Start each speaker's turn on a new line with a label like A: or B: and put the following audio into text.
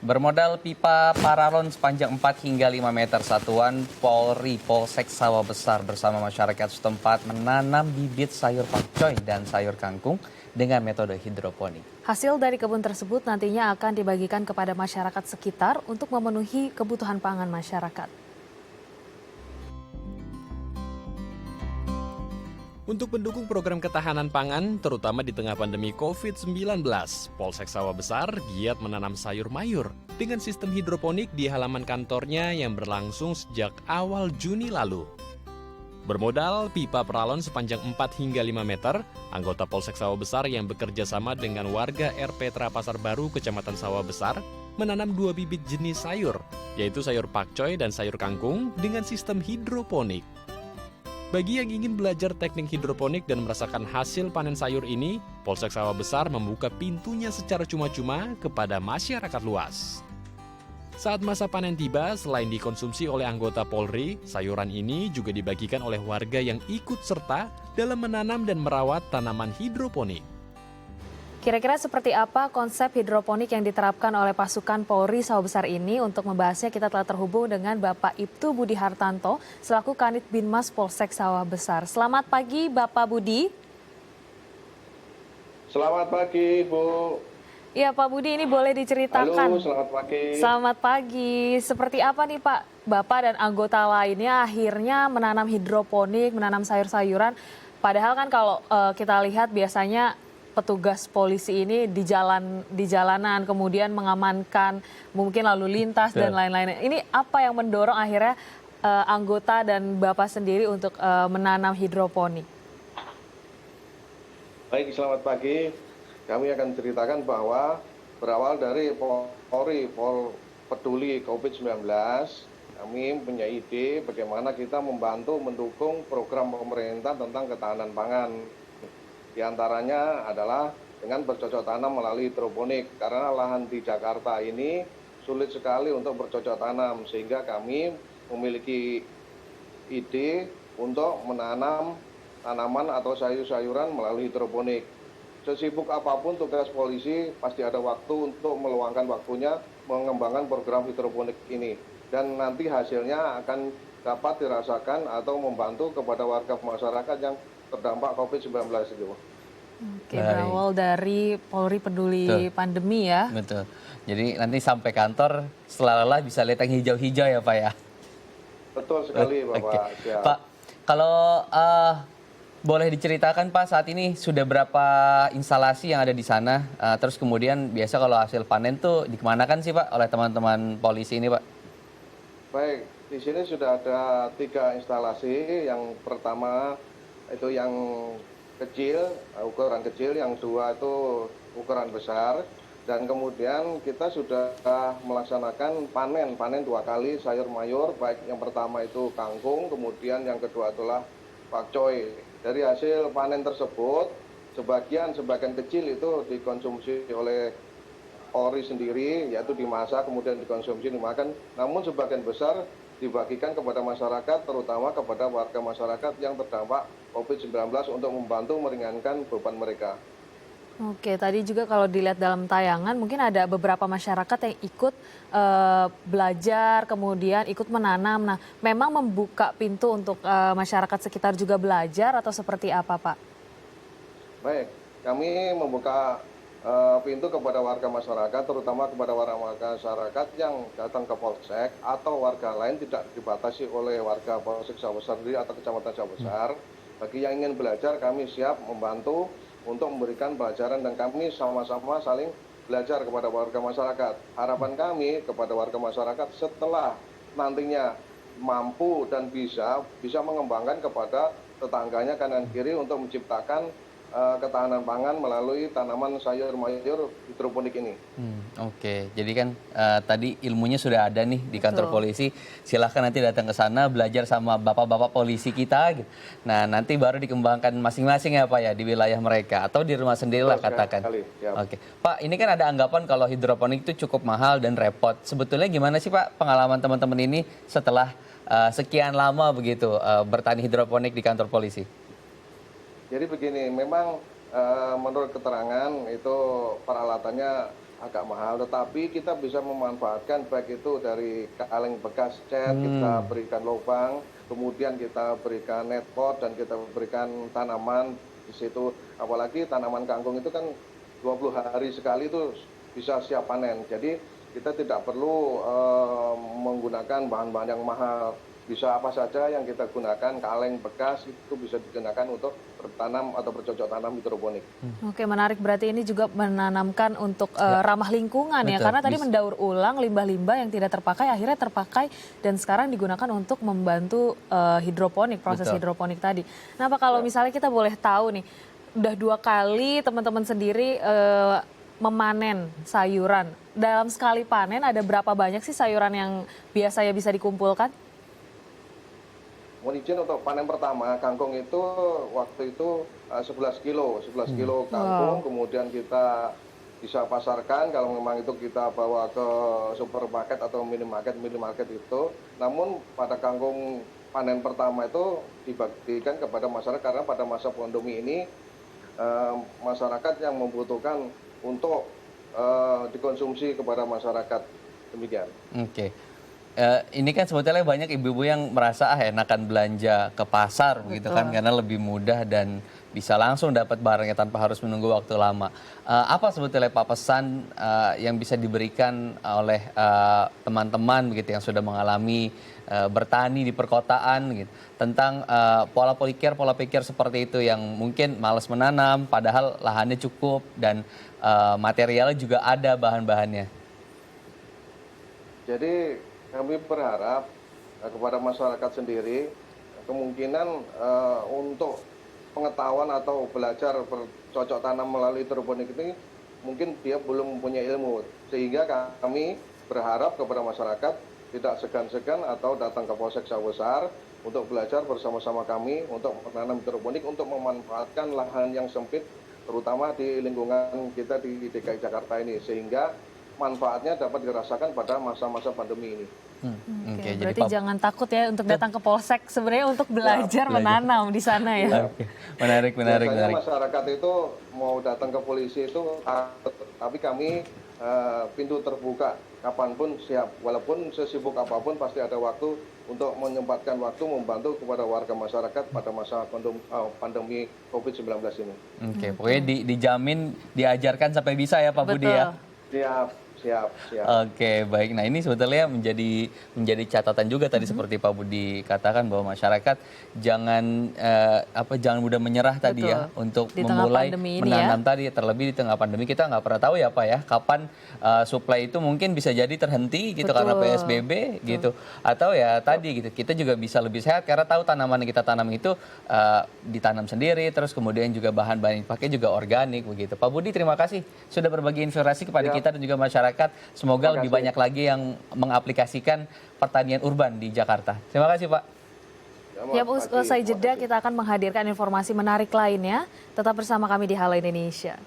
A: Bermodal pipa paralon sepanjang 4 hingga 5 meter, Satuan Polri Polsek Sawah Besar bersama masyarakat setempat menanam bibit sayur pakcoy dan sayur kangkung dengan metode hidroponik.
B: Hasil dari kebun tersebut nantinya akan dibagikan kepada masyarakat sekitar untuk memenuhi kebutuhan pangan masyarakat.
C: Untuk mendukung program ketahanan pangan, terutama di tengah pandemi COVID-19, Polsek Sawah Besar giat menanam sayur mayur dengan sistem hidroponik di halaman kantornya yang berlangsung sejak awal Juni lalu. Bermodal pipa peralon sepanjang 4 hingga 5 meter, anggota Polsek Sawah Besar yang bekerja sama dengan warga RP Trapasar Baru, Kecamatan Sawah Besar, menanam 2 bibit jenis sayur, yaitu sayur pakcoy dan sayur kangkung dengan sistem hidroponik. Bagi yang ingin belajar teknik hidroponik dan merasakan hasil panen sayur ini, Polsek Sawah Besar membuka pintunya secara cuma-cuma kepada masyarakat luas. Saat masa panen tiba, selain dikonsumsi oleh anggota Polri, sayuran ini juga dibagikan oleh warga yang ikut serta dalam menanam dan merawat tanaman hidroponik.
B: Kira-kira seperti apa konsep hidroponik yang diterapkan oleh pasukan Polri Sawah Besar ini? Untuk membahasnya kita telah terhubung dengan Bapak Ibtu Budi Hartanto selaku Kanit Binmas Polsek Sawah Besar. Selamat pagi Bapak Budi.
D: Selamat pagi Bu.
B: Ya Pak Budi, ini boleh diceritakan.
D: Halo, selamat pagi.
B: Selamat pagi. Seperti apa nih Pak, Bapak dan anggota lainnya akhirnya menanam hidroponik, menanam sayur-sayuran. Padahal kan kalau kita lihat biasanya petugas polisi ini di jalanan kemudian mengamankan mungkin lalu lintas dan lain-lain. Ini apa yang mendorong akhirnya anggota dan Bapak sendiri untuk menanam hidroponik?
D: Baik, selamat pagi. Kami akan ceritakan bahwa berawal dari Polri Peduli COVID-19, kami punya ide bagaimana kita membantu mendukung program pemerintah tentang ketahanan pangan. Di antaranya adalah dengan bercocok tanam melalui hidroponik, karena lahan di Jakarta ini sulit sekali untuk bercocok tanam, sehingga kami memiliki ide untuk menanam tanaman atau sayur-sayuran melalui hidroponik. Sesibuk apapun tugas polisi, pasti ada waktu untuk meluangkan waktunya mengembangkan program hidroponik ini. Dan nanti hasilnya akan dapat dirasakan atau membantu kepada warga masyarakat yang terdampak COVID-19 itu.
B: Oke, berawal dari Polri Peduli Pandemi ya.
A: Betul. Jadi nanti sampai kantor setelah lelah bisa lihat yang hijau-hijau ya Pak ya.
D: Betul sekali Bapak.
A: Oke. Pak, kalau boleh diceritakan Pak, saat ini sudah berapa instalasi yang ada di sana? Terus kemudian biasa kalau hasil panen tuh dikemanakan sih Pak oleh teman-teman polisi ini Pak?
D: Baik, di sini sudah ada 3 instalasi. Yang pertama itu yang kecil, ukuran kecil, yang 2 itu ukuran besar. Dan kemudian kita sudah melaksanakan panen 2 kali sayur mayur, baik yang pertama itu kangkung, kemudian yang kedua adalah pakcoy. Dari hasil panen tersebut, sebagian kecil itu dikonsumsi oleh Polri sendiri, yaitu dimasak kemudian dikonsumsi dimakan. Namun sebagian besar dibagikan kepada masyarakat, terutama kepada warga masyarakat yang terdampak COVID-19 untuk membantu meringankan beban mereka.
B: Oke, tadi juga kalau dilihat dalam tayangan mungkin ada beberapa masyarakat yang ikut belajar, kemudian ikut menanam. Nah, memang membuka pintu untuk masyarakat sekitar juga belajar atau seperti apa, Pak?
D: Baik, kami membuka pintu kepada warga masyarakat, terutama kepada warga masyarakat yang datang ke Polsek atau warga lain, tidak dibatasi oleh warga Polsek Sawah Besar sendiri atau Kecamatan Sawah Besar. Bagi yang ingin belajar, kami siap membantu untuk memberikan pelajaran dan kami sama-sama saling belajar kepada warga masyarakat. Harapan kami kepada warga masyarakat setelah nantinya mampu dan bisa mengembangkan kepada tetangganya kanan kiri untuk menciptakan ketahanan pangan melalui tanaman sayur mayur hidroponik ini.
A: Oke, jadi kan tadi ilmunya sudah ada nih di kantor polisi. Silahkan nanti datang ke sana belajar sama bapak-bapak polisi kita. Gitu. Nah nanti baru dikembangkan masing-masing ya Pak ya di wilayah mereka atau di rumah sendirilah katakan. Oke, Pak ini kan ada anggapan kalau hidroponik itu cukup mahal dan repot. Sebetulnya gimana sih Pak pengalaman teman-teman ini setelah sekian lama begitu bertani hidroponik di kantor polisi?
D: Jadi begini, memang menurut keterangan itu peralatannya agak mahal, tetapi kita bisa memanfaatkan baik itu dari kaleng bekas cat, kita berikan lubang, kemudian kita berikan net pot dan kita berikan tanaman di situ. Apalagi tanaman kangkung itu kan 20 hari sekali itu bisa siap panen. Jadi kita tidak perlu menggunakan bahan-bahan yang mahal. Bisa apa saja yang kita gunakan, kaleng bekas itu bisa digunakan untuk bertanam atau bercocok tanam hidroponik.
B: Oke, menarik. Berarti ini juga menanamkan untuk ramah lingkungan ya.
A: Betul.
B: Karena tadi mendaur ulang limbah-limbah yang tidak terpakai akhirnya terpakai dan sekarang digunakan untuk membantu hidroponik, proses
A: Betul.
B: hidroponik tadi. Nah, Pak, kalau misalnya kita boleh tahu nih, udah 2 kali teman-teman sendiri memanen sayuran. Dalam sekali panen ada berapa banyak sih sayuran yang biasanya bisa dikumpulkan?
D: Mohon izin untuk panen pertama, kangkung itu waktu itu 11 kilo kangkung, kemudian kita bisa pasarkan kalau memang itu kita bawa ke supermarket atau minimarket itu. Namun pada kangkung panen pertama itu dibagikan kepada masyarakat karena pada masa pandemi ini masyarakat yang membutuhkan untuk dikonsumsi kepada masyarakat, demikian.
A: Oke. Ini kan sebetulnya banyak ibu-ibu yang merasa enakan belanja ke pasar begitu kan karena lebih mudah dan bisa langsung dapat barangnya tanpa harus menunggu waktu lama. Apa sebetulnya Pak pesan yang bisa diberikan oleh teman-teman begitu yang sudah mengalami bertani di perkotaan gitu tentang pola pikir seperti itu yang mungkin malas menanam padahal lahannya cukup dan materialnya juga ada bahan-bahannya.
D: Jadi kami berharap kepada masyarakat sendiri kemungkinan untuk pengetahuan atau belajar bercocok tanam melalui hidroponik ini mungkin dia belum mempunyai ilmu, sehingga kami berharap kepada masyarakat tidak segan-segan atau datang ke Polsek Sawah Besar untuk belajar bersama-sama kami untuk menanam hidroponik untuk memanfaatkan lahan yang sempit terutama di lingkungan kita di DKI Jakarta ini, sehingga manfaatnya dapat dirasakan pada masa-masa pandemi ini.
B: Oke, berarti jangan takut ya untuk datang ke Polsek sebenarnya untuk belajar menanam di sana ya.
A: Oke. Menarik.
D: Biasanya masyarakat itu mau datang ke polisi itu, tapi kami pintu terbuka kapanpun siap. Walaupun sesibuk apapun pasti ada waktu untuk menyempatkan waktu membantu kepada warga masyarakat pada masa pandemi COVID-19 ini.
A: Oke, pokoknya dijamin diajarkan sampai bisa ya Pak Budi ya.
D: Siap.
A: Oke, baik. Nah, ini sebetulnya menjadi catatan juga tadi seperti Pak Budi katakan bahwa masyarakat jangan mudah menyerah tadi ya untuk
B: Di tengah
A: memulai
B: pandemi ini
A: menanam tadi, terlebih di tengah pandemi kita nggak pernah tahu ya Pak ya kapan supply itu mungkin bisa jadi terhenti gitu karena PSBB gitu atau ya tadi gitu kita juga bisa lebih sehat karena tahu tanaman yang kita tanam itu ditanam sendiri terus kemudian juga bahan-bahan yang dipakai juga organik begitu. Pak Budi terima kasih sudah berbagi informasi kepada kita dan juga masyarakat. Semoga lebih banyak lagi yang mengaplikasikan pertanian urban di Jakarta. Terima kasih Pak.
B: Ya, usai jeda kita akan menghadirkan informasi menarik lainnya. Tetap bersama kami di Halo Indonesia.